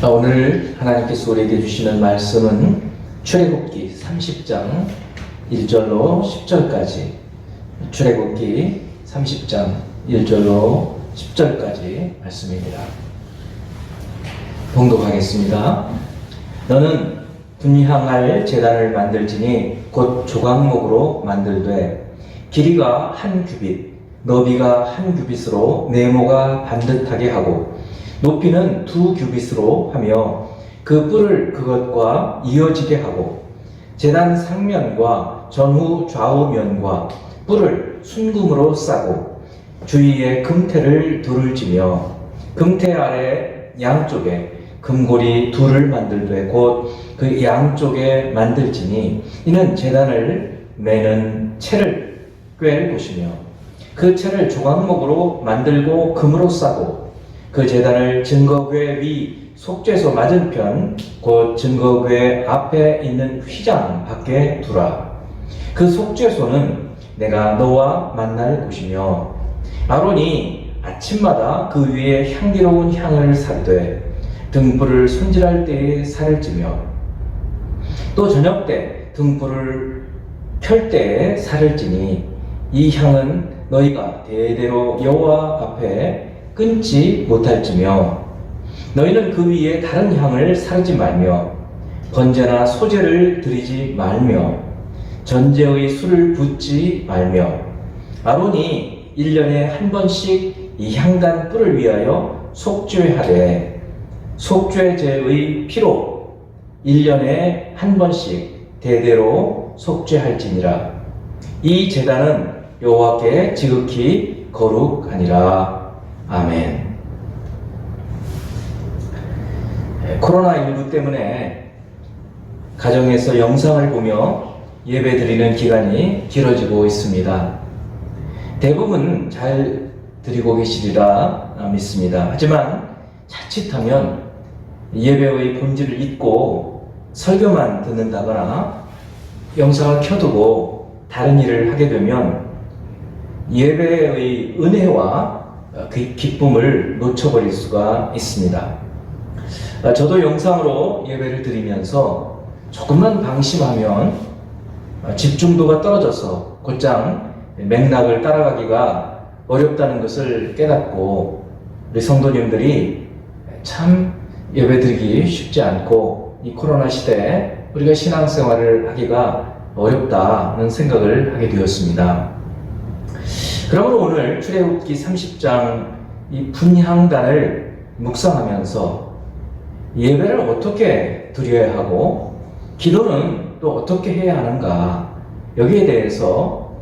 오늘 하나님께서 우리에게 주시는 말씀은 출애굽기 30장 1절로 10절까지, 출애굽기 30장 1절로 10절까지 말씀입니다. 봉독하겠습니다. 너는 분향할 제단을 만들지니 곧 조각목으로 만들되 길이가 한 규빗, 너비가 한 규빗으로 네모가 반듯하게 하고 높이는 2규빗으로 하며 그 뿔을 그것과 이어지게 하고 제단 상면과 전후 좌우면과 뿔을 순금으로 싸고 주위에 금테를 둘을 지며 금테 아래 양쪽에 금고리 둘을 만들되 곧 그 양쪽에 만들지니 이는 제단을 매는 채를 꿰를 곳이며 그 채를 조각목으로 만들고 금으로 싸고 그 제단을 증거궤 위 속죄소 맞은편 곧 증거궤 앞에 있는 휘장 밖에 두라. 그 속죄소는 내가 너와 만날 곳이며 아론이 아침마다 그 위에 향기로운 향을 사르되 등불을 손질할 때에 살을 찌며 또 저녁 때 등불을 켤 때에 살을 찌니 이 향은 너희가 대대로 여호와 앞에 끊지 못할지며 너희는 그 위에 다른 향을 사르지 말며 번제나 소제를 드리지 말며 전제의 술을 붓지 말며 아론이 1년에 한 번씩 이 향단 뿔을 위하여 속죄하되 속죄제의 피로 1년에 한 번씩 대대로 속죄할지니라. 이 제단은 여호와께 지극히 거룩하니라. 아멘. 코로나19 때문에 가정에서 영상을 보며 예배 드리는 기간이 길어지고 있습니다. 대부분 잘 드리고 계시리라 믿습니다. 하지만 자칫하면 예배의 본질을 잊고 설교만 듣는다거나 영상을 켜두고 다른 일을 하게 되면 예배의 은혜와 그 기쁨을 놓쳐버릴 수가 있습니다. 저도 영상으로 예배를 드리면서 조금만 방심하면 집중도가 떨어져서 곧장 맥락을 따라가기가 어렵다는 것을 깨닫고 우리 성도님들이 참 예배 드리기 쉽지 않고 이 코로나 시대에 우리가 신앙생활을 하기가 어렵다는 생각을 하게 되었습니다. 그러므로 오늘 출애굽기 30장 이 분향단을 묵상하면서 예배를 어떻게 드려야 하고 기도는 또 어떻게 해야 하는가, 여기에 대해서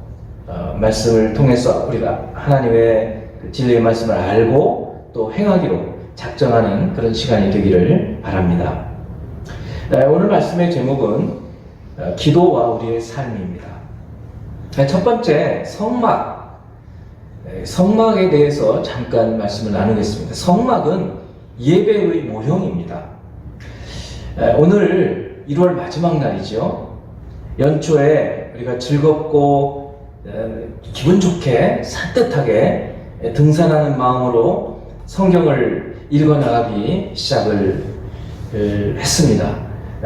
말씀을 통해서 우리가 하나님의 진리의 말씀을 알고 또 행하기로 작정하는 그런 시간이 되기를 바랍니다. 오늘 말씀의 제목은 기도와 우리의 삶입니다. 첫 번째, 성막에 대해서 잠깐 말씀을 나누겠습니다. 성막은 예배의 모형입니다. 오늘 1월 마지막 날이죠. 연초에 우리가 즐겁고 기분 좋게 산뜻하게 등산하는 마음으로 성경을 읽어나가기 시작을 했습니다.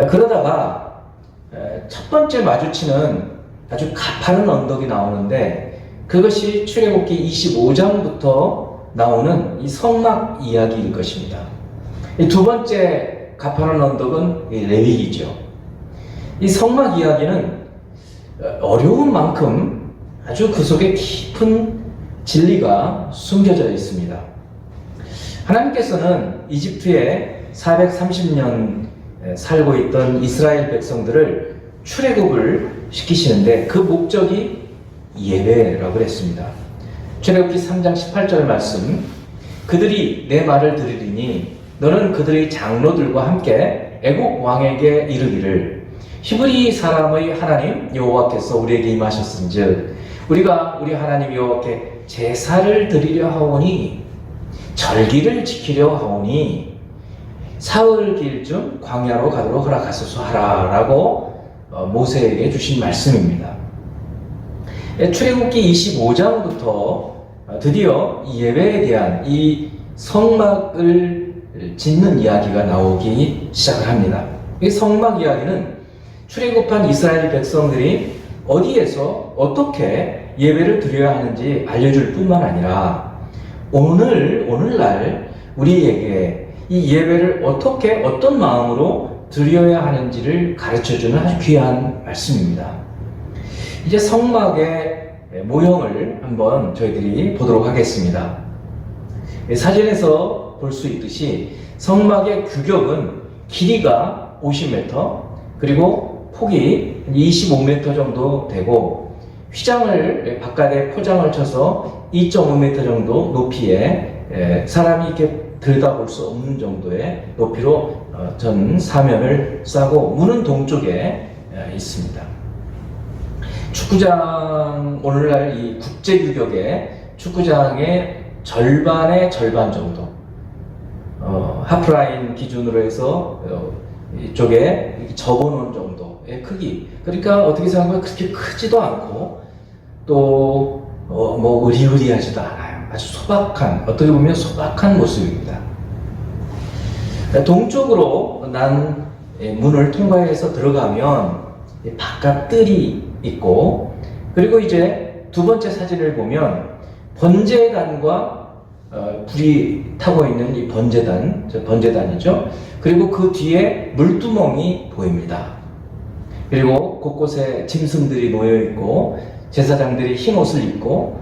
그러다가 첫 번째 마주치는 아주 가파른 언덕이 나오는데 그것이 출애굽기 25장부터 나오는 이 성막 이야기일 것입니다. 두 번째 가파른 언덕은 레위기죠. 이 성막 이야기는 어려운 만큼 아주 그 속에 깊은 진리가 숨겨져 있습니다. 하나님께서는 이집트에 430년 살고 있던 이스라엘 백성들을 출애굽을 시키시는데 그 목적이 예배라고 했습니다. 출애굽기 3장 18절 말씀, 그들이 내 말을 들으리니 너는 그들의 장로들과 함께 애국 왕에게 이르기를 히브리 사람의 하나님 여호와께서 우리에게 임하셨은즉 우리가 우리 하나님 여호와께 제사를 드리려 하오니 절기를 지키려 하오니 사흘길쯤 광야로 가도록 허락하소서 하라 라고 모세에게 주신 말씀입니다. 출애굽기 25장부터 드디어 이 예배에 대한 이 성막을 짓는 이야기가 나오기 시작을 합니다. 이 성막 이야기는 출애굽한 이스라엘 백성들이 어디에서 어떻게 예배를 드려야 하는지 알려줄 뿐만 아니라 오늘날 우리에게 이 예배를 어떻게 어떤 마음으로 드려야 하는지를 가르쳐주는 아주 귀한 말씀입니다. 이제 성막의 모형을 한번 저희들이 보도록 하겠습니다. 사진에서 볼 수 있듯이 성막의 규격은 길이가 50m 그리고 폭이 25m 정도 되고 휘장을 바깥에 포장을 쳐서 2.5m 정도 높이에 사람이 이렇게 들여다볼 수 없는 정도의 높이로 전 사면을 싸고 문은 동쪽에 있습니다. 축구장, 오늘날 이 국제 규격의 축구장의 절반의 절반 정도, 하프라인 기준으로 해서 이쪽에 접어놓은 정도의 크기. 그러니까 어떻게 생각하면 그렇게 크지도 않고 또 뭐 의리의리하지도 않아요. 아주 소박한, 어떻게 보면 소박한 모습입니다. 동쪽으로 난 문을 통과해서 들어가면 바깥 뜰이 있고, 그리고 이제 두 번째 사진을 보면 번제단과 불이 타고 있는 이 번제단, 번제단이죠. 그리고 그 뒤에 물두멍이 보입니다. 그리고 곳곳에 짐승들이 놓여 있고 제사장들이 흰 옷을 입고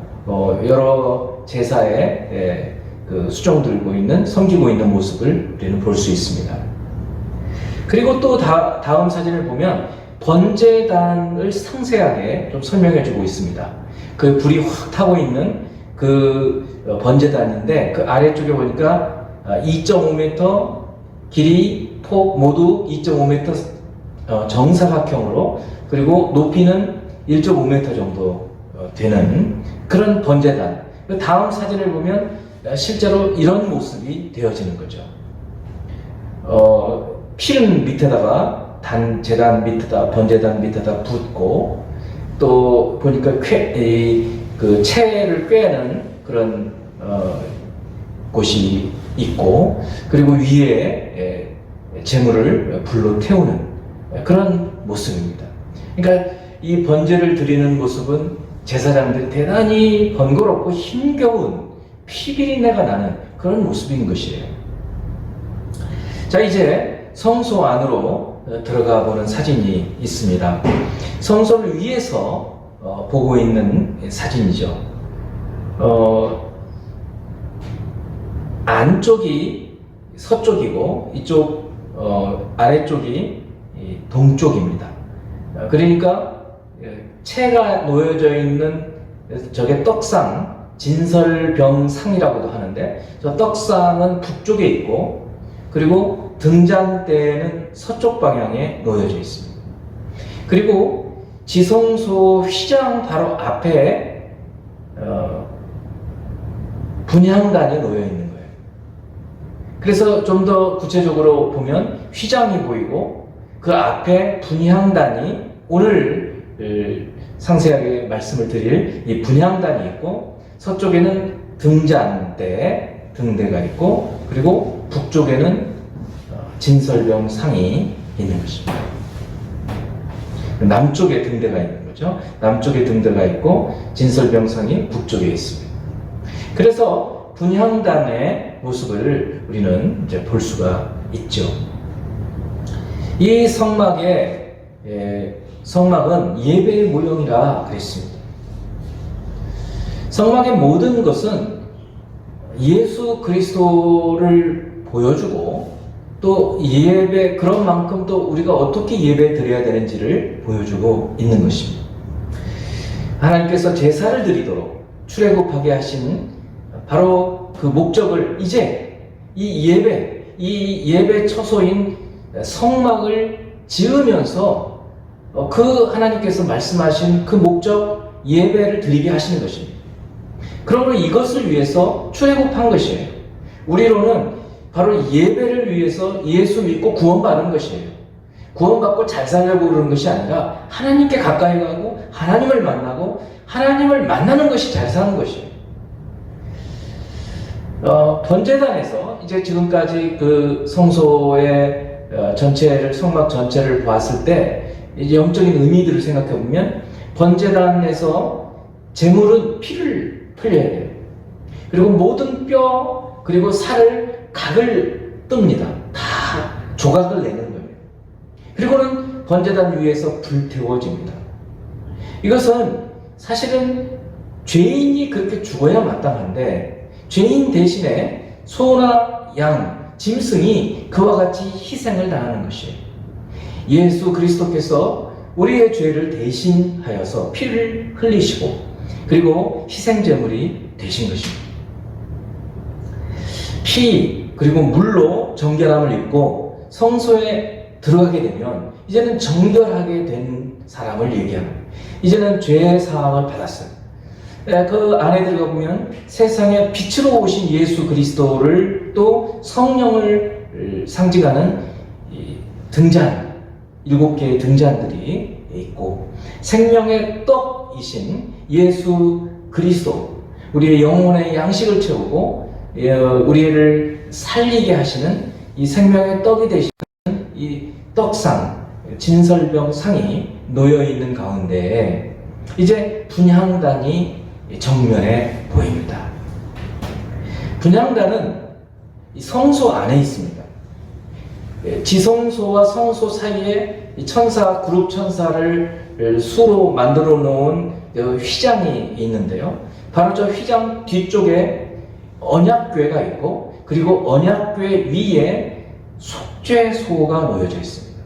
여러 제사에 그 수종 들고 있는, 섬기고 있는 모습을 우리는 볼 수 있습니다. 그리고 또 다음 사진을 보면 번제단을 상세하게 좀 설명해 주고 있습니다. 그 불이 확 타고 있는 그 번제단인데 그 아래쪽에 보니까 2.5m 길이, 폭 모두 2.5m 정사각형으로, 그리고 높이는 1.5m 정도 되는 그런 번제단. 그 다음 사진을 보면 실제로 이런 모습이 되어지는 거죠. 필은 밑에다가 제단 밑에다, 번제단 밑에다 붓고, 또 보니까 그 채를 꿰는 그런 곳이 있고, 그리고 위에 재물을 불로 태우는 그런 모습입니다. 그러니까 이 번제를 드리는 모습은 제사장들이 대단히 번거롭고 힘겨운 피비린내가 나는 그런 모습인 것이에요. 자, 이제 성소 안으로 들어가 보는 사진이 있습니다. 성소를 위에서 보고 있는 사진이죠. 안쪽이 서쪽이고 이쪽 아래쪽이 동쪽입니다. 그러니까 채가 놓여져 있는 저게 떡상, 진설병상이라고도 하는데, 저 떡상은 북쪽에 있고, 그리고 등잔대는 서쪽 방향에 놓여져 있습니다. 그리고 지성소 휘장 바로 앞에 분향단이 놓여 있는 거예요. 그래서 좀 더 구체적으로 보면 휘장이 보이고 그 앞에 분향단이, 오늘 상세하게 말씀을 드릴 이 분향단이 있고, 서쪽에는 등대가 있고, 그리고 북쪽에는 진설병상이 있는 것입니다. 남쪽에 등대가 있는 거죠. 남쪽에 등대가 있고 진설병상이 북쪽에 있습니다. 그래서 분향단의 모습을 우리는 이제 볼 수가 있죠. 이 성막은 예배의 모형이라 그랬습니다. 성막의 모든 것은 예수 그리스도를 보여주고, 또 예배, 그런 만큼 또 우리가 어떻게 예배 드려야 되는지를 보여주고 있는 것입니다. 하나님께서 제사를 드리도록 출애굽하게 하신 바로 그 목적을 이제 이 예배 처소인 성막을 지으면서 그 하나님께서 말씀하신 그 목적, 예배를 드리게 하시는 것입니다. 그러므로 이것을 위해서 출애굽한 것이에요. 우리로는 바로 예배를 위해서 예수 믿고 구원받은 것이에요. 구원받고 잘 살려고 그러는 것이 아니라 하나님께 가까이 가고 하나님을 만나고 하나님을 만나는 것이 잘 사는 것이에요. 번제단에서 이제 지금까지 그 성소의 전체를, 성막 전체를 보았을 때 이제 영적인 의미들을 생각해 보면 번제단에서 제물은 피를 흘려야 돼요. 그리고 모든 뼈 그리고 살을 각을 뜹니다. 다 조각을 내는 거예요. 그리고는 번제단 위에서 불태워집니다. 이것은 사실은 죄인이 그렇게 죽어야 마땅한데 죄인 대신에 소나 양, 짐승이 그와 같이 희생을 당하는 것이에요. 예수 그리스도께서 우리의 죄를 대신하여서 피를 흘리시고 그리고 희생제물이 되신 것입니다. 피 그리고 물로 정결함을 입고 성소에 들어가게 되면 이제는 정결하게 된 사람을 얘기합니다. 이제는 죄의 사함을 받았어요. 그 안에 들어가 보면 세상에 빛으로 오신 예수 그리스도를 또 성령을 상징하는 등잔, 7개의 등잔들이 있고 생명의 떡이신 예수 그리스도, 우리의 영혼의 양식을 채우고 우리를 살리게 하시는 이 생명의 떡이 되시는 이 떡상, 진설병 상이 놓여 있는 가운데 이제 분향단이 정면에 보입니다. 분향단은 성소 안에 있습니다. 지성소와 성소 사이에 천사, 그룹 천사를 수로 만들어 놓은 휘장이 있는데요. 바로 저 휘장 뒤쪽에 언약궤가 있고 그리고 언약궤 위에 속죄소가 놓여져 있습니다.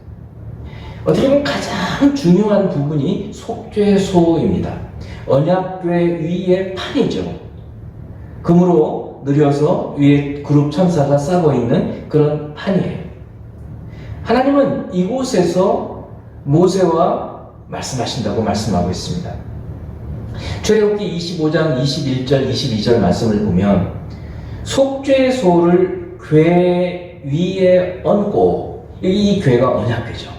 어떻게 보면 가장 중요한 부분이 속죄소입니다. 언약궤 위에 판이죠. 금으로 느려서 위에 그룹 천사가 싸고 있는 그런 판이에요. 하나님은 이곳에서 모세와 말씀하신다고 말씀하고 있습니다. 출애굽기 25장 21절 22절 말씀을 보면 속죄소를 궤 위에 얹고, 이 궤가 언약궤죠.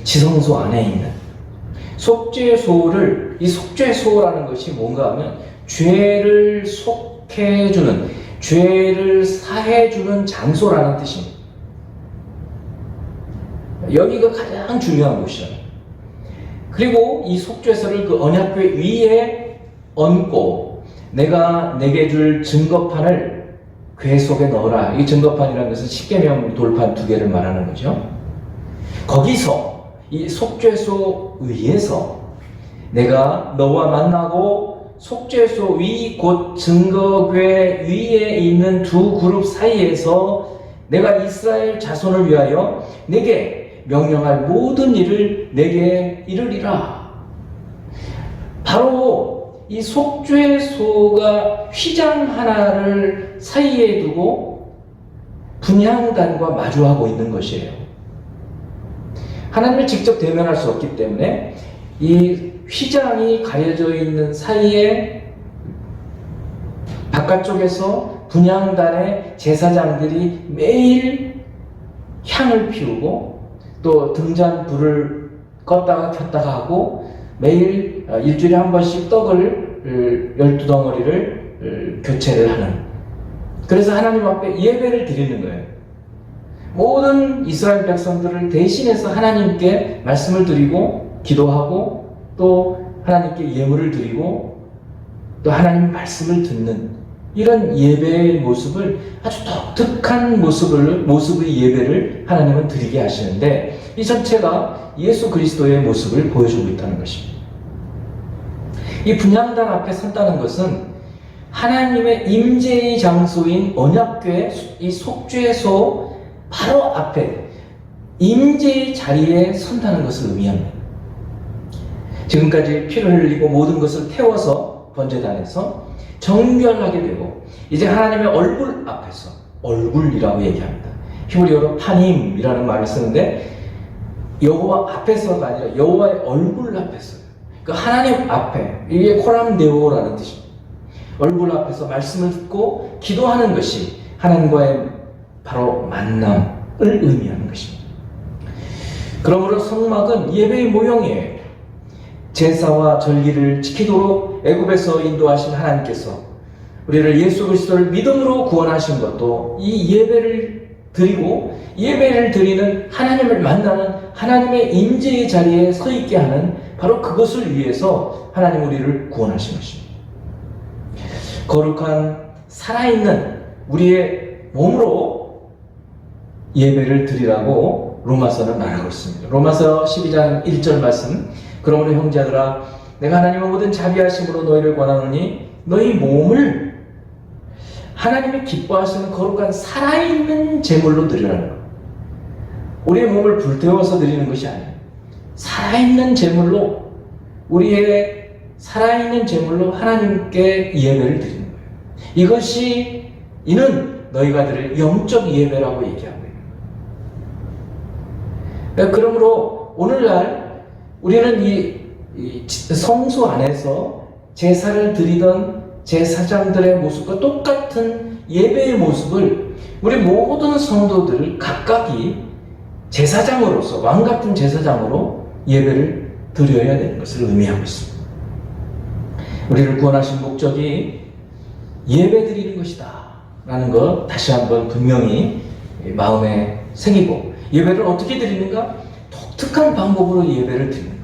지성소 안에 있는 속죄소를, 이 속죄소라는 것이 뭔가 하면 죄를 속해주는, 죄를 사해주는 장소라는 뜻입니다. 여기가 가장 중요한 곳이에요. 그리고 이 속죄소를 그 언약궤 위에 얹고 내가 내게 줄 증거판을 궤 속에 넣어라. 이 증거판이라는 것은 십계명 돌판 2개를 말하는 거죠. 거기서 이 속죄소 위에서 내가 너와 만나고 속죄소 위 곧 증거궤 위에 있는 두 그룹 사이에서 내가 이스라엘 자손을 위하여 내게 명령할 모든 일을 내게 이르리라. 바로 이 속죄소가 휘장 하나를 사이에 두고 분향단과 마주하고 있는 것이에요. 하나님을 직접 대면할 수 없기 때문에 이 휘장이 가려져 있는 사이에 바깥쪽에서 분향단의 제사장들이 매일 향을 피우고 또 등잔 불을 껐다가 켰다가 하고 매일 일주일에 한 번씩 떡을 12덩어리를 교체를 하는, 그래서 하나님 앞에 예배를 드리는 거예요. 모든 이스라엘 백성들을 대신해서 하나님께 말씀을 드리고 기도하고 또 하나님께 예물을 드리고 또 하나님 말씀을 듣는 이런 예배의 모습을, 아주 독특한 모습의 예배를 하나님은 드리게 하시는데, 이 전체가 예수 그리스도의 모습을 보여주고 있다는 것입니다. 이 분향단 앞에 선다는 것은 하나님의 임재의 장소인 언약궤, 이 속죄소 바로 앞에 임재의 자리에 선다는 것을 의미합니다. 지금까지 피를 흘리고 모든 것을 태워서 번제단에서 정결하게 되고 이제 하나님의 얼굴 앞에서, 얼굴이라고 얘기합니다. 히브리어로 파님이라는 말을 쓰는데 여호와 앞에서가 아니라 여호와의 얼굴 앞에서, 그 하나님 앞에, 이게 코람데오라는 뜻입니다. 얼굴 앞에서 말씀을 듣고 기도하는 것이 하나님과의 바로 만남을 의미하는 것입니다. 그러므로 성막은 예배의 모형이에요. 제사와 절기를 지키도록 애굽에서 인도하신 하나님께서 우리를 예수 그리스도를 믿음으로 구원하신 것도 이 예배를 드리고 예배를 드리는 하나님을 만나는 하나님의 임재의 자리에 서 있게 하는 바로 그것을 위해서 하나님 우리를 구원하신 것입니다. 거룩한 살아있는 우리의 몸으로 예배를 드리라고 로마서는 말하고 있습니다. 로마서 12장 1절 말씀, 그러므로 형제들아 내가 하나님의 모든 자비하심으로 너희를 권하노니 너희 몸을 하나님이 기뻐하시는 거룩한 살아있는 제물로 드리라는 것. 우리의 몸을 불태워서 드리는 것이 아니에요. 살아있는 제물로, 우리의 살아있는 제물로 하나님께 예배를 드리는 거예요. 이는 너희가 드릴 영적 예배라고 얘기하고 있는 거예요. 그러므로 오늘날 우리는 이 성소 안에서 제사를 드리던 제사장들의 모습과 똑같은 예배의 모습을 우리 모든 성도들 각각이 제사장으로서, 왕같은 제사장으로 예배를 드려야 되는 것을 의미하고 있습니다. 우리를 구원하신 목적이 예배 드리는 것이다 라는 것 다시 한번 분명히 마음에 새기고, 예배를 어떻게 드리는가? 독특한 방법으로 예배를 드리는 것.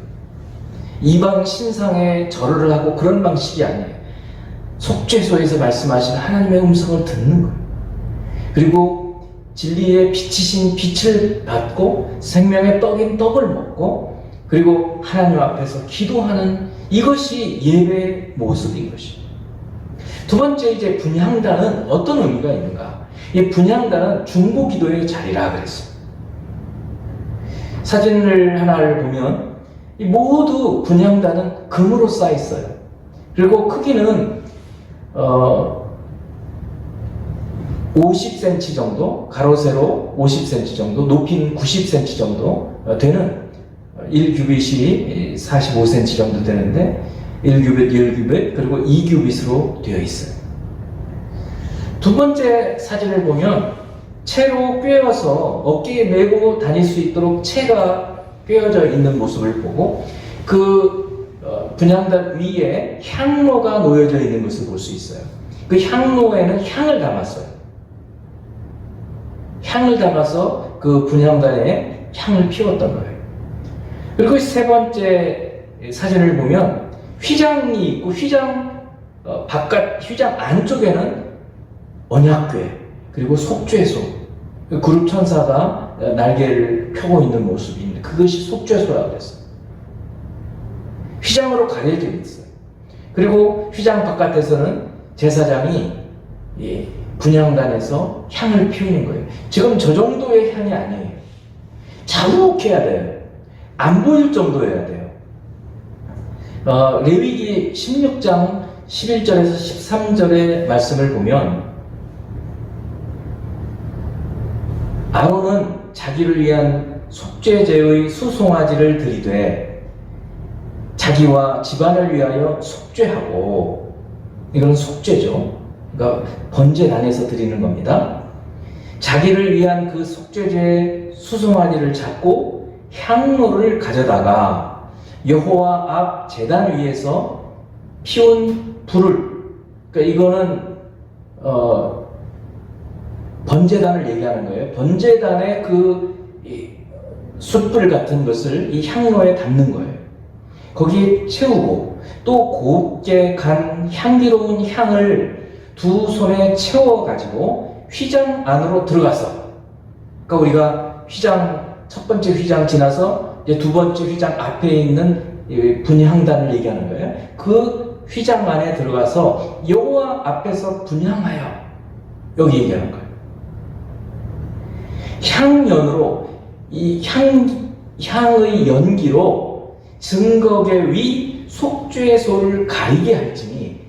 이방 신상에 절을 하고 그런 방식이 아니에요. 속죄소에서 말씀하신 하나님의 음성을 듣는 거예요. 그리고 진리의 빛이신 빛을 받고 생명의 떡인 떡을 먹고, 그리고 하나님 앞에서 기도하는, 이것이 예배의 모습인 것입니다. 두 번째, 이제 분향단은 어떤 의미가 있는가? 이 분향단은 중보기도의 자리라 그랬습니다. 사진을 하나를 보면 모두 분향단은 금으로 쌓여 있어요. 그리고 크기는 50cm 정도, 가로 세로 50cm 정도, 높이는 90cm 정도 되는, 1규빗이 45cm 정도 되는데 1규빗, 1규빗, 그리고 2규빗으로 되어 있어요. 두 번째 사진을 보면 채로 꿰어서 어깨에 메고 다닐 수 있도록 채가 꿰어져 있는 모습을 보고, 그 분향단 위에 향로가 놓여져 있는 것을 볼 수 있어요. 그 향로에는 향을 담았어요. 향을 담아서 그 분향단에 향을 피웠던 거예요. 그리고 세 번째 사진을 보면 휘장이 있고, 휘장 안쪽에는 언약궤, 그리고 속죄소, 그룹 천사가 날개를 펴고 있는 모습인데 그것이 속죄소라고 했어요. 휘장으로 가려져 있어요. 그리고 휘장 바깥에서는 제사장이 분향단에서 향을 피우는 거예요. 지금 저 정도의 향이 아니에요. 자욱해야 돼요. 안 보일 정도여야 돼요. 레위기 16장 11절에서 13절의 말씀을 보면 아론은 자기를 위한 속죄제의 수송아지를 드리되 자기와 집안을 위하여 속죄하고, 이건 속죄죠. 그러니까 번제단에서 드리는 겁니다. 자기를 위한 그 속죄제 수송아지를 잡고 향로를 가져다가 여호와 앞 제단 위에서 피운 불을, 그러니까 이거는 번제단을 얘기하는 거예요. 번제단의 그 숯불 같은 것을 이 향로에 담는 거예요. 거기에 채우고, 또 곱게 간 향기로운 향을 두 손에 채워가지고 휘장 안으로 들어가서, 그러니까 우리가 첫 번째 휘장 지나서 이제 두 번째 휘장 앞에 있는 분향단을 얘기하는 거예요. 그 휘장 안에 들어가서 여호와 앞에서 분향하여, 여기 얘기하는 거예요. 향연으로, 이 향의 연기로 증거계 위 속죄소를 가리게 할지니,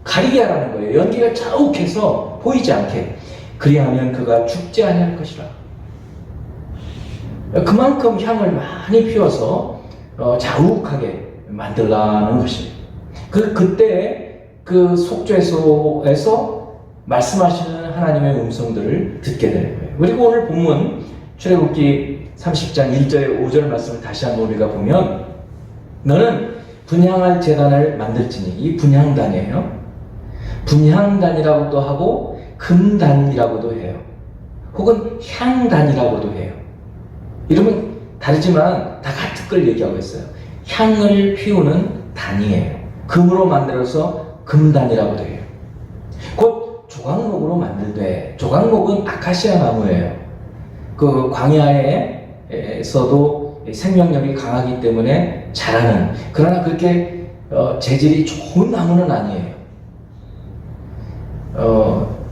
가리게 하라는 거예요. 연기가 자욱해서 보이지 않게. 그리하면 그가 죽지 아니할 것이라. 그만큼 향을 많이 피워서 자욱하게 만들라는 것입니다. 그때 그 속죄소에서 말씀하시는 하나님의 음성들을 듣게 되는 거예요. 그리고 오늘 본문 출애굽기 30장 1절 5절 말씀을 다시 한번 우리가 보면, 너는 분향할 제단을 만들지니, 이 분향단이에요. 분향단이라고도 하고 금단이라고도 해요. 혹은 향단이라고도 해요. 이름은 다르지만 다 같은 걸 얘기하고 있어요. 향을 피우는 단이에요. 금으로 만들어서 금단이라고도 해요. 곧 조각목으로 만들되, 조각목은 아카시아 나무예요. 그 광야에서도 생명력이 강하기 때문에 자라는, 그러나 그렇게 재질이 좋은 나무는 아니에요.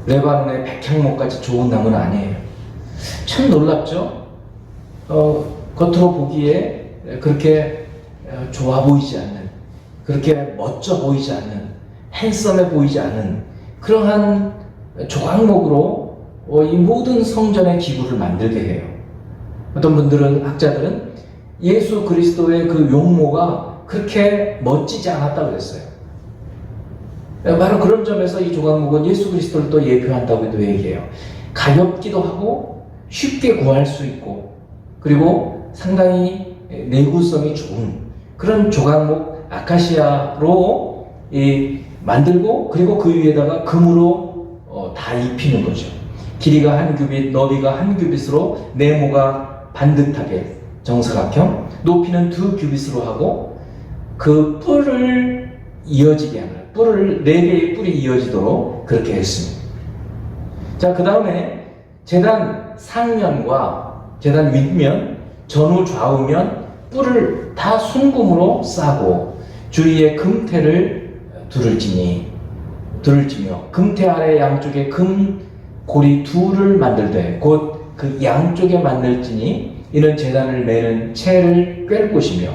레바논의 백향목같이 좋은 나무는 아니에요. 참 놀랍죠? 겉으로 보기에 그렇게 좋아 보이지 않는, 그렇게 멋져 보이지 않는, 핸섬해 보이지 않은 그러한 조각목으로 이 모든 성전의 기구를 만들게 해요. 어떤 분들은, 학자들은 예수 그리스도의 그 용모가 그렇게 멋지지 않았다고 그랬어요. 바로 그런 점에서 이 조각목은 예수 그리스도를 또 예표한다고도 얘기해요. 가볍기도 하고 쉽게 구할 수 있고, 그리고 상당히 내구성이 좋은 그런 조각목 아카시아로 만들고, 그리고 그 위에다가 금으로 다 입히는 거죠. 길이가 한 규빗, 너비가 한 규빗으로 네모가 반듯하게 정사각형, 높이는 2규빗으로 하고, 그 뿔을 이어지게 하는, 뿔을 4개의 뿔이 이어지도록 그렇게 했습니다. 자, 그 다음에 제단 상면과 제단 윗면, 전후 좌우면 뿔을 다 순금으로 싸고 주위에 금태를 둘을 지며 금태 아래 양쪽에 금 고리 둘을 만들되, 곧 그 양쪽에 만들지니 이는 제단을 매는 채를 꿰를 것이며,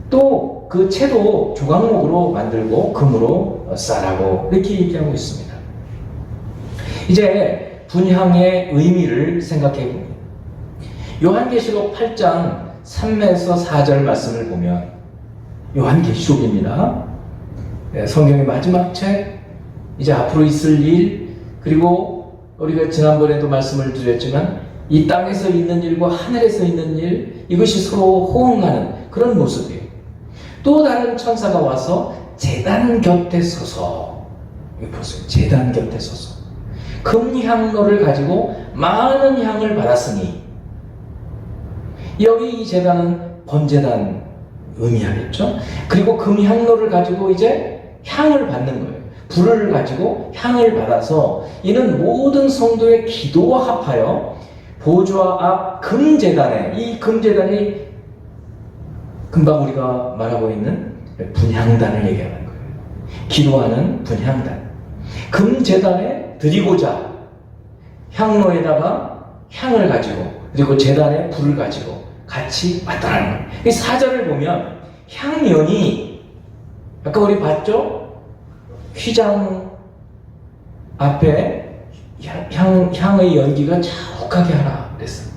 또 그 채도 조각목으로 만들고 금으로 싸라고 이렇게 얘기하고 있습니다. 이제 분향의 의미를 생각해 봅니다. 요한계시록 8장 3에서 4절 말씀을 보면, 요한계시록입니다. 성경의 마지막 책, 이제 앞으로 있을 일, 그리고 우리가 지난번에도 말씀을 드렸지만 이 땅에서 있는 일과 하늘에서 있는 일, 이것이 서로 호응하는 그런 모습이에요. 또 다른 천사가 와서 제단 곁에 서서, 이거 보세요. 제단 곁에 서서 금향로를 가지고 많은 향을 받았으니, 여기 이 제단은 번제단 의미하겠죠. 그리고 금향로를 가지고 이제 향을 받는 거예요. 불을 가지고 향을 받아서 이는 모든 성도의 기도와 합하여 보좌 앞 금제단에, 이 금제단이 금방 우리가 말하고 있는 분향단을 얘기하는 거예요. 기도하는 분향단. 금제단에 드리고자 향로에다가 향을 가지고, 그리고 제단에 불을 가지고 같이 왔다는 거예요. 이 사절을 보면 향연이, 아까 우리 봤죠? 휘장 앞에 향의 연기가 자욱하게 하라 그랬어요.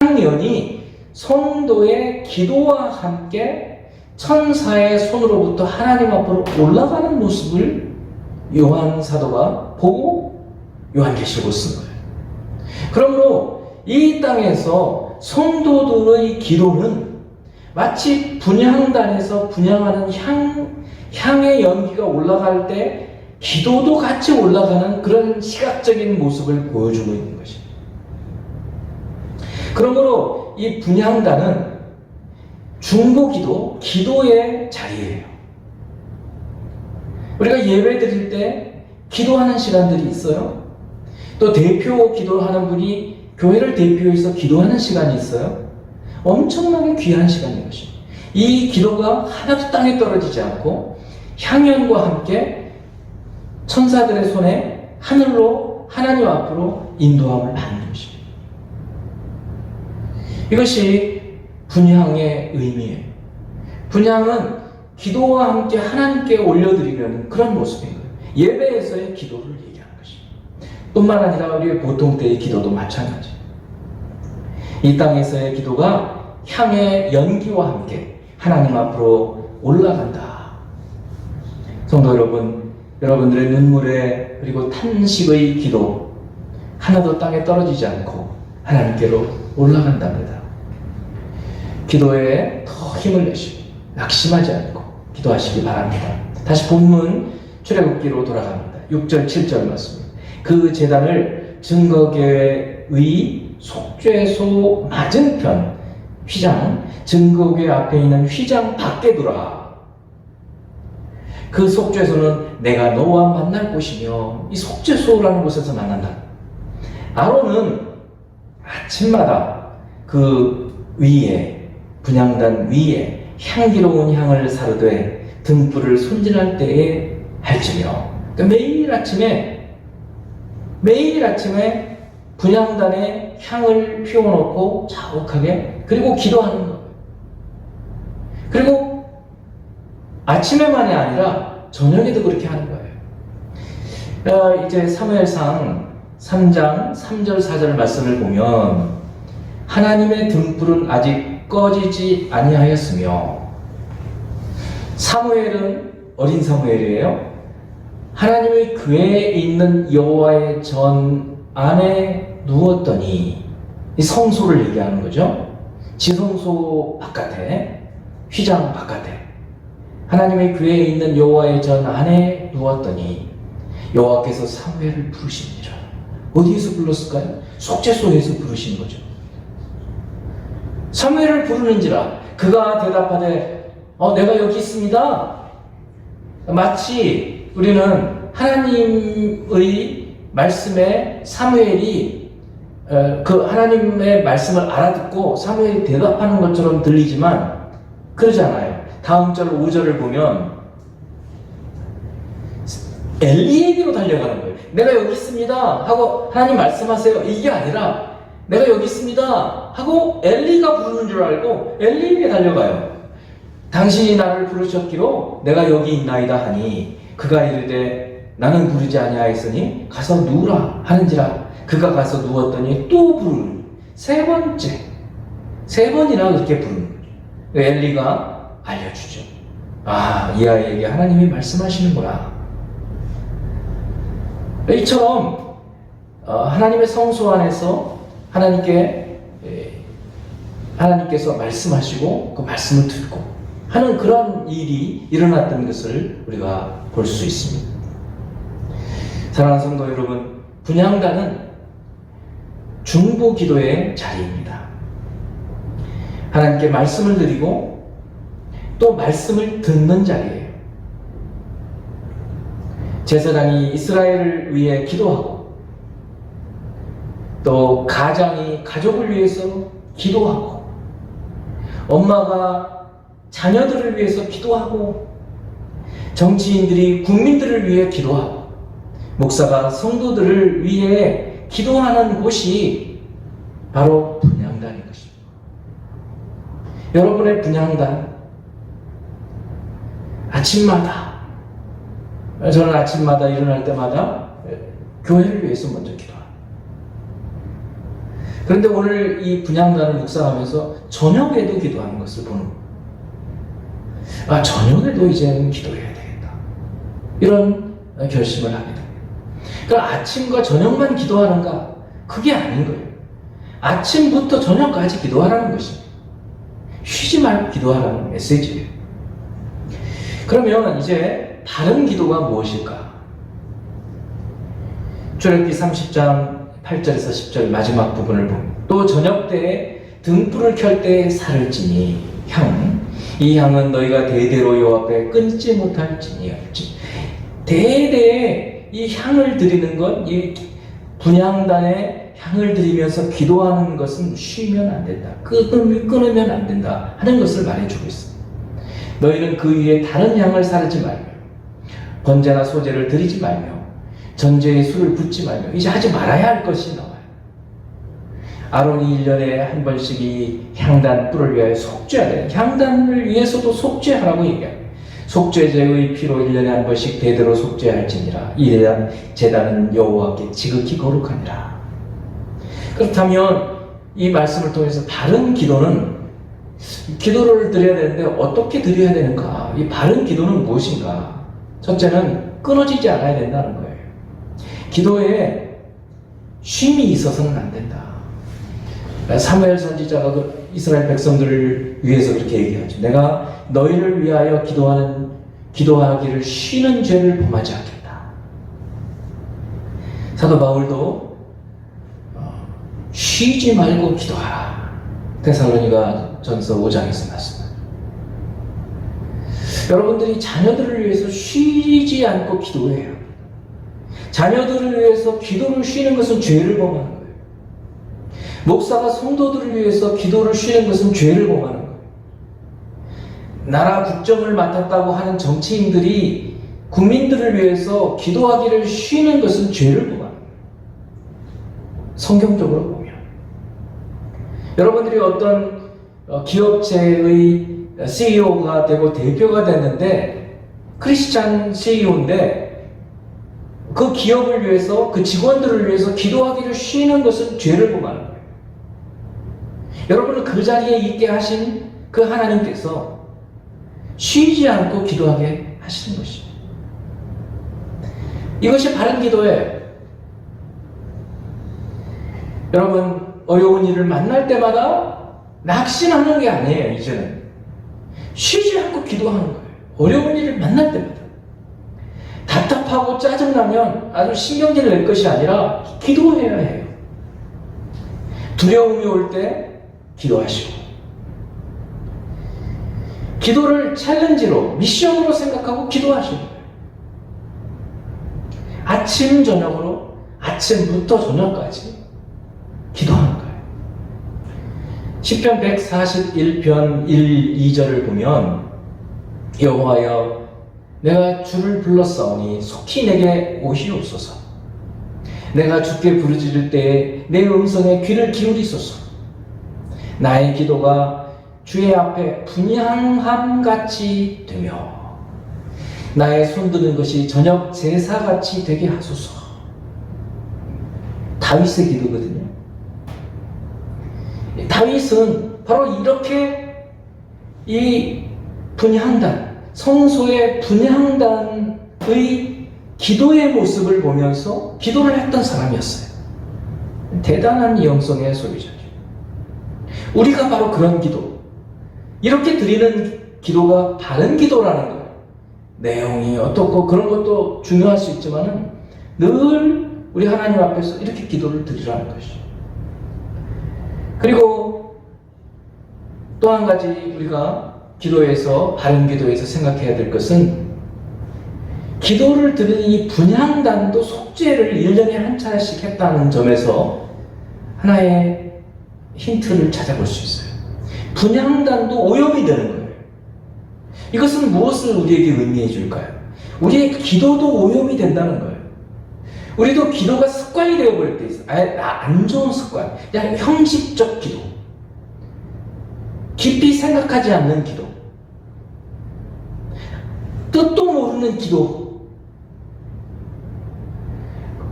향연이 성도의 기도와 함께 천사의 손으로부터 하나님 앞으로 올라가는 모습을 요한 사도가 보고 요한계시록을 쓴 거예요. 그러므로 이 땅에서 성도들의 기도는 마치 분향단에서 분향하는 향의 연기가 올라갈 때 기도도 같이 올라가는 그런 시각적인 모습을 보여주고 있는 것입니다. 그러므로 이 분향단은 중보기도, 기도의 자리예요. 우리가 예배 드릴 때 기도하는 시간들이 있어요. 또 대표 기도하는 분이 교회를 대표해서 기도하는 시간이 있어요. 엄청나게 귀한 시간인 것입니다. 이 기도가 하나도 땅에 떨어지지 않고 향연과 함께 천사들의 손에 하늘로, 하나님 앞으로 인도함을 받는 것입니다. 이것이 분향의 의미예요. 분향은 기도와 함께 하나님께 올려드리려는 그런 모습인 거예요. 예배에서의 기도를 얘기하는 것입니다. 뿐만 아니라 우리의 보통 때의 기도도 마찬가지. 이 땅에서의 기도가 향의 연기와 함께 하나님 앞으로 올라간다. 성도 여러분, 여러분들의 눈물의 그리고 탄식의 기도 하나도 땅에 떨어지지 않고 하나님께로 올라간답니다. 기도에 더 힘을 내시고 낙심하지 않고 기도하시기 바랍니다. 다시 본문 출애굽기로 돌아갑니다. 6절 7절 말씀입니다. 그 제단을 증거궤의 속죄소 맞은편 휘장, 증거궤 앞에 있는 휘장 밖에 두라. 그 속죄소는 내가 너와 만날 곳이며, 이 속죄소라는 곳에서 만난다. 아론은 아침마다 그 위에, 분향단 위에 향기로운 향을 사르되 등불을 손질할 때에 할지며. 그러니까 매일 아침에 분향단에 향을 피워놓고 자욱하게, 그리고 기도하는 거예요. 그리고 아침에만이 아니라 저녁에도 그렇게 하는 거예요. 이제 사무엘상 3장 3절 4절 말씀을 보면 하나님의 등불은 아직 꺼지지 아니하였으며, 사무엘은 어린 사무엘이에요. 하나님의 궤에 있는 여호와의 전 안에 누웠더니, 이 성소를 얘기하는 거죠. 지성소 바깥에, 휘장 바깥에 하나님의 궤에 있는 여호와의 전 안에 누웠더니 여호와께서 사무엘을 부르시니라. 어디에서 불렀을까요? 속죄소에서 부르신 거죠. 사무엘을 부르는지라. 그가 대답하되 내가 여기 있습니다. 마치 우리는 하나님의 말씀에 사무엘이 그 하나님의 말씀을 알아듣고 사무엘이 대답하는 것처럼 들리지만 그러지 않아요. 다음 절 5절을 보면 엘리에게로 달려가는 거예요. 내가 여기 있습니다 하고 하나님 말씀하세요. 이게 아니라 내가 여기 있습니다 하고 엘리가 부르는 줄 알고 엘리에게 달려가요. 당신이 나를 부르셨기로 내가 여기 있나이다 하니 그가 이르되 나는 부르지 아니하였으니 가서 누우라 하는지라. 그가 가서 누웠더니 또 부르는, 세 번이나 그렇게 부르는 거죠. 엘리가 알려주죠. 이 아이에게 하나님이 말씀하시는구나. 이처럼 하나님의 성소 안에서 하나님께서 말씀하시고 그 말씀을 듣고 하는 그런 일이 일어났던 것을 우리가 볼 수 있습니다. 사랑하는 성도 여러분, 분향단은 중보 기도의 자리입니다. 하나님께 말씀을 드리고 또 말씀을 듣는 자리예요. 제사장이 이스라엘을 위해 기도하고 또 가장이 가족을 위해서 기도하고 엄마가 자녀들을 위해서 기도하고 정치인들이 국민들을 위해 기도하고 목사가 성도들을 위해 기도하는 곳이 바로 분향단인 것입니다. 여러분의 분향단, 저는 아침마다 일어날 때마다 교회를 위해서 먼저 기도합니다. 그런데 오늘 이 분향단을 묵상하면서 저녁에도 기도하는 것을 보는 거예요. 저녁에도 이제는 기도해야 되겠다, 이런 결심을 하게 됩니다. 그러니까 아침과 저녁만 기도하는가? 그게 아닌 거예요. 아침부터 저녁까지 기도하라는 것입니다. 쉬지 말고 기도하라는 메시지예요. 그러면 이제 다른 기도가 무엇일까? 출애굽기 30장 8절에서 10절 마지막 부분을 보면 또 저녁 때에 등불을 켤 때에 살을 지니 이 향은 너희가 대대로 여호와 앞에 끊지 못할지니. 대대에 이 향을 드리는 것, 이 분향단에 향을 드리면서 기도하는 것은 쉬면 안 된다, 끊으면 안 된다 하는 것을 말해주고 있습니다. 너희는 그 위에 다른 향을 사르지 말며 번제나 소제를 드리지 말며 전제에 술을 붓지 말며, 이제 하지 말아야 할 것이 나와요. 아론이 1년에 한 번씩 이 향단 뿔을 위하여 속죄해야 돼요. 향단을 위해서도 속죄하라고 얘기해요. 속죄제의 피로 1년에 한 번씩 대대로 속죄할지니라. 이 제단은 여호와께 지극히 거룩하니라. 그렇다면 이 말씀을 통해서 바른 기도는, 기도를 드려야 되는데 어떻게 드려야 되는가? 이 바른 기도는 무엇인가? 첫째는 끊어지지 않아야 된다는 거예요. 기도에 쉼이 있어서는 안 된다. 사무엘 선지자가 그 이스라엘 백성들을 위해서 그렇게 얘기하죠. 내가 너희를 위하여 기도하기를 쉬는 죄를 범하지 않겠다. 사도 바울도 쉬지 말고 기도하라. 데살로니가 전서 5장에서 말씀합니다. 여러분들이 자녀들을 위해서 쉬지 않고 기도해요. 자녀들을 위해서 기도를 쉬는 것은 죄를 범하는 거예요. 목사가 성도들을 위해서 기도를 쉬는 것은 죄를 범하는 거예요. 나라 국정을 맡았다고 하는 정치인들이 국민들을 위해서 기도하기를 쉬는 것은 죄를 범하는 거예요. 성경적으로 보면. 여러분들이 어떤 기업체의 CEO가 되고 대표가 됐는데 크리스찬 CEO인데 그 기업을 위해서, 그 직원들을 위해서 기도하기를 쉬는 것은 죄를 범하는 거예요. 여러분을 그 자리에 있게 하신 그 하나님께서 쉬지 않고 기도하게 하시는 것입니다. 이것이 바른 기도예요. 여러분, 어려운 일을 만날 때마다 낙심하는 게 아니에요, 이제는. 쉬지 않고 기도하는 거예요. 어려운 일을 만날 때마다. 답답하고 짜증나면 아주 신경질 낼 것이 아니라 기도해야 해요. 두려움이 올 때 기도하시고, 기도를 챌린지로, 미션으로 생각하고 기도하시는 거예요. 아침, 저녁으로, 아침부터 저녁까지 기도하는 거예요. 시편 141편 1, 2절을 보면 여호와여 내가 주를 불렀사오니 속히 내게 오시옵소서. 내가 주께 부르짖을 때에 내 음성에 귀를 기울이소서. 나의 기도가 주의 앞에 분향함같이 되며 나의 손드는 것이 저녁 제사같이 되게 하소서. 다윗의 기도거든요. 다윗은 바로 이렇게 이 분향단, 성소의 분향단의 기도의 모습을 보면서 기도를 했던 사람이었어요. 대단한 영성의 소유자죠. 우리가 바로 그런 기도, 이렇게 드리는 기도가 바른 기도라는 거예요. 내용이 어떻고 그런 것도 중요할 수 있지만 늘 우리 하나님 앞에서 이렇게 기도를 드리라는 것이죠. 그리고 또 한 가지 우리가 기도에서, 바른 기도에서 생각해야 될 것은 기도를 드리는 이 분향단도 속죄를 1년에 한 차례씩 했다는 점에서 하나의 힌트를 찾아볼 수 있어요. 분향단도 오염이 되는 거예요. 이것은 무엇을 우리에게 의미해 줄까요? 우리의 기도도 오염이 된다는 거예요. 우리도 기도가 습관이 되어버릴 때 있어요. 안 좋은 습관, 그냥 형식적 기도, 깊이 생각하지 않는 기도, 뜻도 모르는 기도,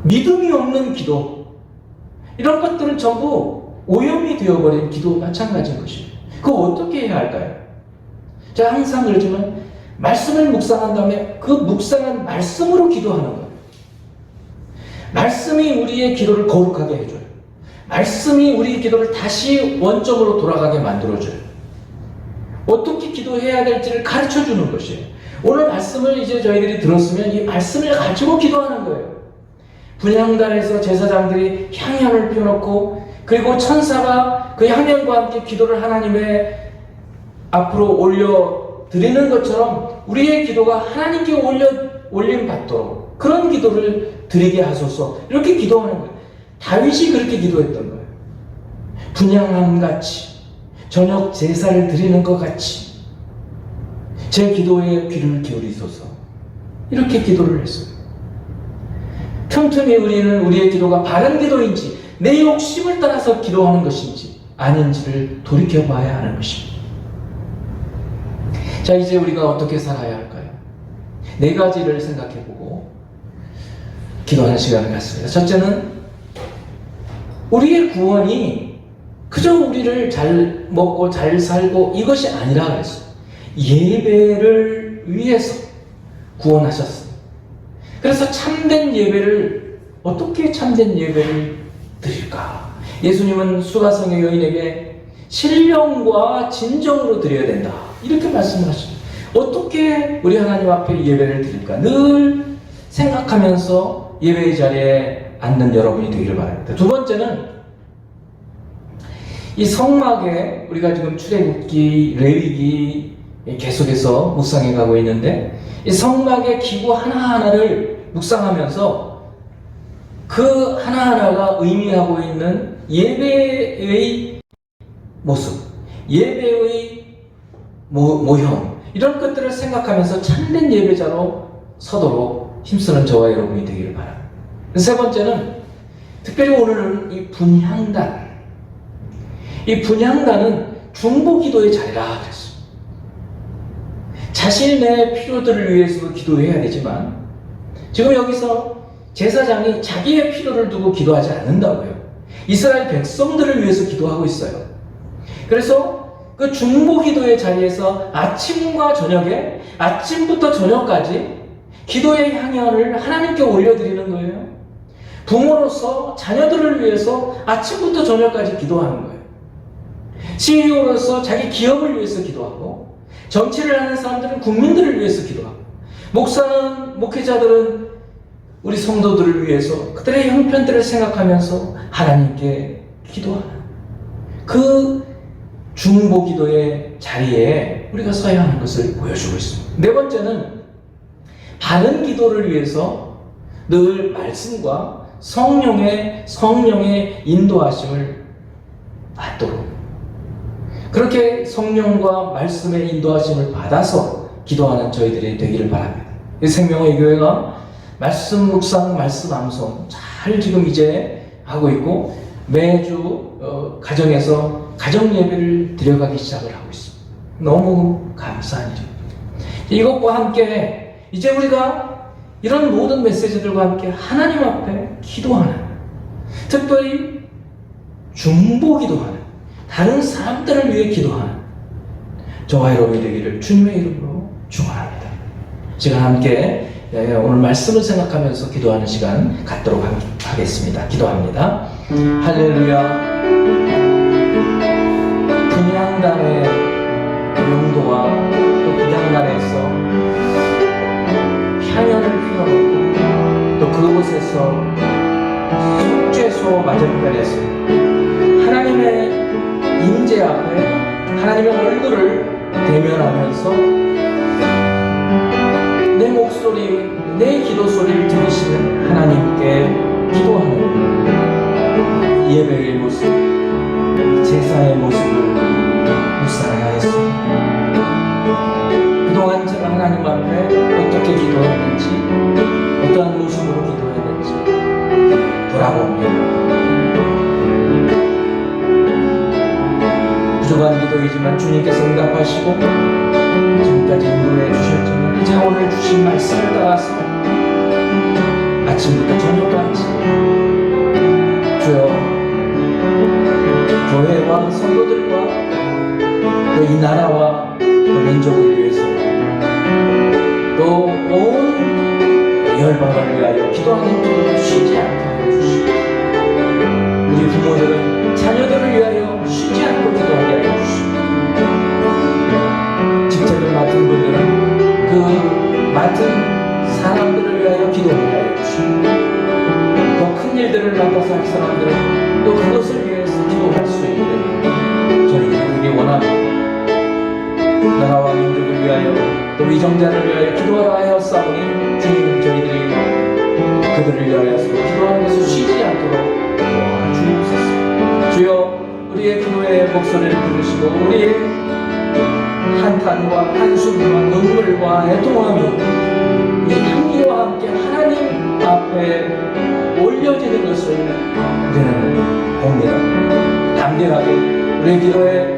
믿음이 없는 기도, 이런 것들은 전부 오염이 되어버린 기도와 마찬가지인 것입니다. 그거 어떻게 해야 할까요? 제가 항상 그러지만 말씀을 묵상한 다음에 그 묵상한 말씀으로 기도하는 거예요. 말씀이 우리의 기도를 거룩하게 해줘요. 말씀이 우리의 기도를 다시 원점으로 돌아가게 만들어줘요. 어떻게 기도해야 될지를 가르쳐주는 것이에요. 오늘 말씀을 이제 저희들이 들었으면 이 말씀을 가지고 기도하는 거예요. 분향단에서 제사장들이 향연을 피워놓고 그리고 천사가 그 향연과 함께 기도를 하나님의 앞으로 올려 드리는 것처럼 우리의 기도가 하나님께 올림 받도록 그런 기도를 드리게 하소서, 이렇게 기도하는 거예요. 다윗이 그렇게 기도했던 거예요. 분향함같이, 저녁 제사를 드리는 것 같이 제 기도에 귀를 기울이소서, 이렇게 기도를 했어요. 틈틈이 우리는 우리의 기도가 바른 기도인지 내 욕심을 따라서 기도하는 것인지 아닌지를 돌이켜봐야 하는 것입니다. 자, 이제 우리가 어떻게 살아야 할까요? 4가지를 생각해보고 기도하는 시간을 갖습니다. 첫째는 우리의 구원이 그저 우리를 잘 먹고 잘 살고 이것이 아니라 그랬어요. 예배를 위해서 구원하셨습니다. 그래서 참된 예배를, 어떻게 참된 예배를 드릴까? 예수님은 수가성의 여인에게 신령과 진정으로 드려야 된다, 이렇게 말씀을 하십니다. 어떻게 우리 하나님 앞에 예배를 드릴까? 늘 생각하면서 예배의 자리에 앉는 여러분이 되기를 바랍니다. 두 번째는 이 성막에 우리가 지금 출애굽기, 레위기 계속해서 묵상해 가고 있는데 이 성막의 기구 하나하나를 묵상하면서 그 하나하나가 의미하고 있는 예배의 모습, 예배의 모형 이런 것들을 생각하면서 참된 예배자로 서도록 힘쓰는 저와 여러분이 되기를 바랍니다. 세 번째는 특별히 오늘은 이 분향단, 이 분향단은 중보기도의 자리라 그랬습니다. 자신의 필요들을 위해서 기도해야 되지만 지금 여기서 제사장이 자기의 필요를 두고 기도하지 않는다고요. 이스라엘 백성들을 위해서 기도하고 있어요. 그래서 그 중보기도의 자리에서 아침과 저녁에, 아침부터 저녁까지 기도의 향연을 하나님께 올려드리는 거예요. 부모로서 자녀들을 위해서 아침부터 저녁까지 기도하는 거예요. CEO로서 자기 기업을 위해서 기도하고, 정치를 하는 사람들은 국민들을 위해서 기도하고, 목사는, 목회자들은 우리 성도들을 위해서 그들의 형편들을 생각하면서 하나님께 기도하는 그 중보기도의 자리에 우리가 서야 하는 것을 보여주고 있습니다. 네 번째는 바른 기도를 위해서 늘 말씀과 성령의 인도하심을 받도록, 그렇게 성령과 말씀의 인도하심을 받아서 기도하는 저희들이 되기를 바랍니다. 생명의 교회가 말씀 묵상, 말씀 암송 잘 지금 이제 하고 있고 매주 가정에서 가정 예배를 드려가기 시작을 하고 있습니다. 너무 감사한 일입니다. 이것과 함께 이제 우리가 이런 모든 메시지들과 함께 하나님 앞에 기도하는, 특별히 중보기도하는, 다른 사람들을 위해 기도하는 저와 여러분이 되기를 주님의 이름으로 축원합니다. 시간 함께 오늘 말씀을 생각하면서 기도하는 시간 갖도록 하겠습니다. 기도합니다. 할렐루야. 분향단의 용도와 또 분향단에서 향연을 피워놓고 또 그곳에서 속죄소 맞은편에서 하나님의 임재 앞에 하나님의 얼굴을 대면하면서 내 목소리, 내 기도 소리를 들으시는 하나님께 기도하는 예배의 모습, 제사의 모습을 묵상해야 했습니다. 그동안 제가 하나님 앞에 어떻게 기도했는지, 어떠한 모습으로 기도했는지 돌아봅니다. 부족한 기도이지만 주님께서 응답하시고 지금까지 인도해 주셨지만 이제 오늘 주신 말씀을 따라서 아침부터 저녁까지 주여 교회와 성도들과 또 이 나라와 또 민족을 위해서 또 온 열방을 위하여 기도하는 기도를 쉬지 않게 하여 주시고 우리 부모들은 자녀들을 위하여 쉬지 않고 기도하게 하여 주시고 직책을 맡은 분들은 그 맡은 사람들을 위하여 기도하게 하여 주시고 더 큰 일들을 맡아서 할 사람들은 또 그것을 위해서 기도할 수 있는 저희들이 그게 원합니다. 나라와 민족을 위하여 또 위정자를 위하여 기도하라 하였사오니 주님 저희들이 그들을 위하여서 기도하는 것을 쉬지 않도록 도와주옵소서. 주여 우리의 기도의 목소리를 들으시고 우리의 한탄과 한숨과 눈물과 애통함이 이 향기와 함께 하나님 앞에 올려지는 것을 우리는 봅니다. 담대하게 우리의 기도에